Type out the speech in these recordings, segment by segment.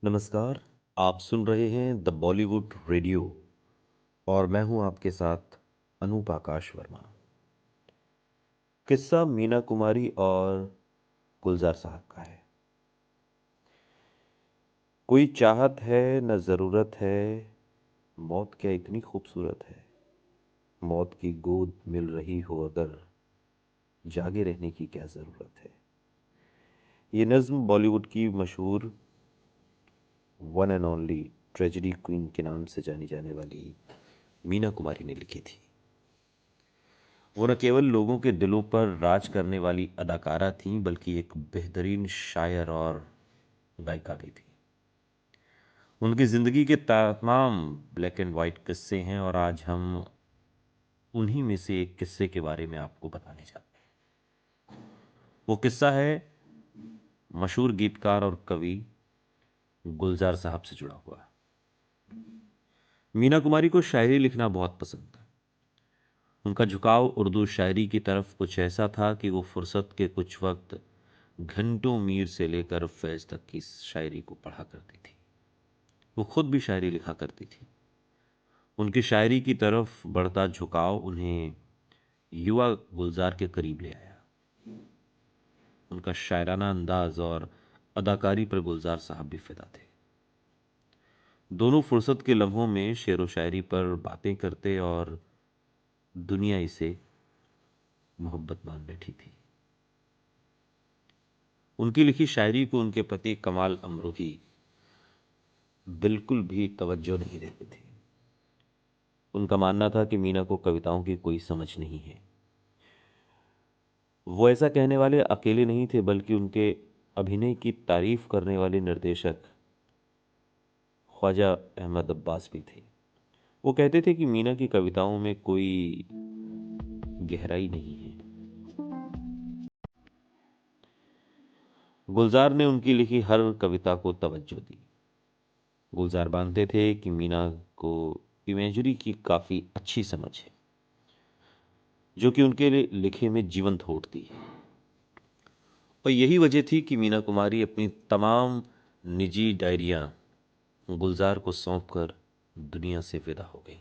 नमस्कार। आप सुन रहे हैं द बॉलीवुड रेडियो और मैं हूं आपके साथ अनूप आकाश वर्मा। किस्सा मीना कुमारी और गुलजार साहब का है। कोई चाहत है न ज़रूरत है, मौत क्या इतनी खूबसूरत है। मौत की गोद मिल रही हो अगर, जागे रहने की क्या ज़रूरत है। ये नज़्म बॉलीवुड की मशहूर one and only tragedy queen के नाम से जानी जाने वाली मीना कुमारी ने लिखी थी। वो न केवल लोगों के दिलों पर राज करने वाली अदाकारा थीं बल्कि एक बेहतरीन शायर और गायिका भी थी। उनकी ज़िंदगी के तमाम ब्लैक एंड वाइट किस्से हैं और आज हम उन्हीं में से एक किस्से के बारे में आपको बताने चाहते हैं। वो किस्सा है मशहूर गीतकार और कवि गुलजार साहब से जुड़ा हुआ। मीना कुमारी को शायरी लिखना बहुत पसंद था। उनका झुकाव उर्दू शायरी की तरफ कुछ ऐसा था कि वो फुर्सत के कुछ वक्त घंटों मीर से लेकर फैज तक की शायरी को पढ़ा करती थी। वो खुद भी शायरी लिखा करती थी। उनकी शायरी की तरफ बढ़ता झुकाव उन्हें युवा गुलजार के करीब ले आया। उनका शायराना अंदाज और अदाकारी पर गुलजार साहब भी फिदा थे। दोनों फुर्सत के लम्हों में शेर व शायरी पर बातें करते और दुनिया इसे मोहब्बत मान बैठी थी। उनकी लिखी शायरी को उनके पति कमाल अमरोही बिल्कुल भी तवज्जो नहीं देते थे। उनका मानना था कि मीना को कविताओं की कोई समझ नहीं है। वो ऐसा कहने वाले अकेले नहीं थे बल्कि उनके अभिनय की तारीफ करने वाले निर्देशक ख्वाजा अहमद अब्बास भी थे। वो कहते थे कि मीना की कविताओं में कोई गहराई नहीं है। गुलजार ने उनकी लिखी हर कविता को तवज्जो दी। गुलजार मानते थे कि मीना को इमेजरी की काफ़ी अच्छी समझ है, जो कि उनके लिखे में जीवंत होती है। और यही वजह थी कि मीना कुमारी अपनी तमाम निजी डायरियां गुलजार को सौंपकर दुनिया से विदा हो गई।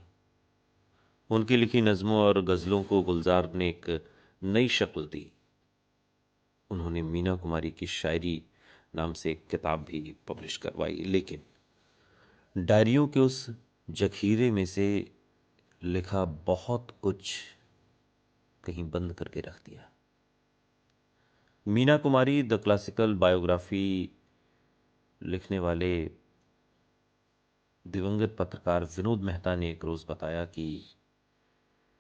उनकी लिखी नज़मों और गज़लों को गुलजार ने एक नई शक्ल दी। उन्होंने मीना कुमारी की शायरी नाम से एक किताब भी पब्लिश करवाई, लेकिन डायरियों के उस जखीरे में से लिखा बहुत कुछ कहीं बंद करके रख दिया। Meena Kumari the classical biography लिखने वाले दिवंगत पत्रकार विनोद मेहता ने एक रोज़ बताया कि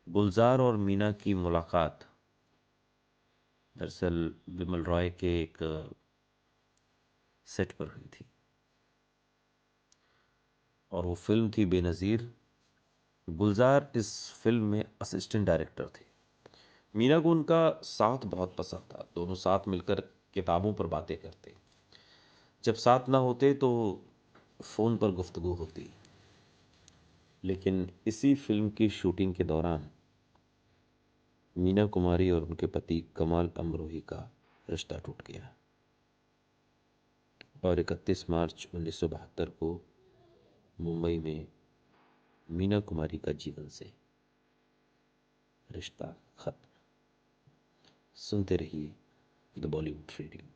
गुलजार और मीना की मुलाकात दरअसल विमल रॉय के एक सेट पर हुई थी और वो फिल्म थी बेनज़ीर। गुलजार इस फिल्म में असिस्टेंट डायरेक्टर थे। मीना को उनका साथ बहुत पसंद था। दोनों साथ मिलकर किताबों पर बातें करते। जब साथ ना होते तो फ़ोन पर गुफ्तगू होती। लेकिन इसी फिल्म की शूटिंग के दौरान मीना कुमारी और उनके पति कमाल अमरोही का रिश्ता टूट गया और 31 मार्च 1972 को मुंबई में मीना कुमारी का जीवन से रिश्ता खत्म। सुनते रहिए द बॉलीवुड रेडियो।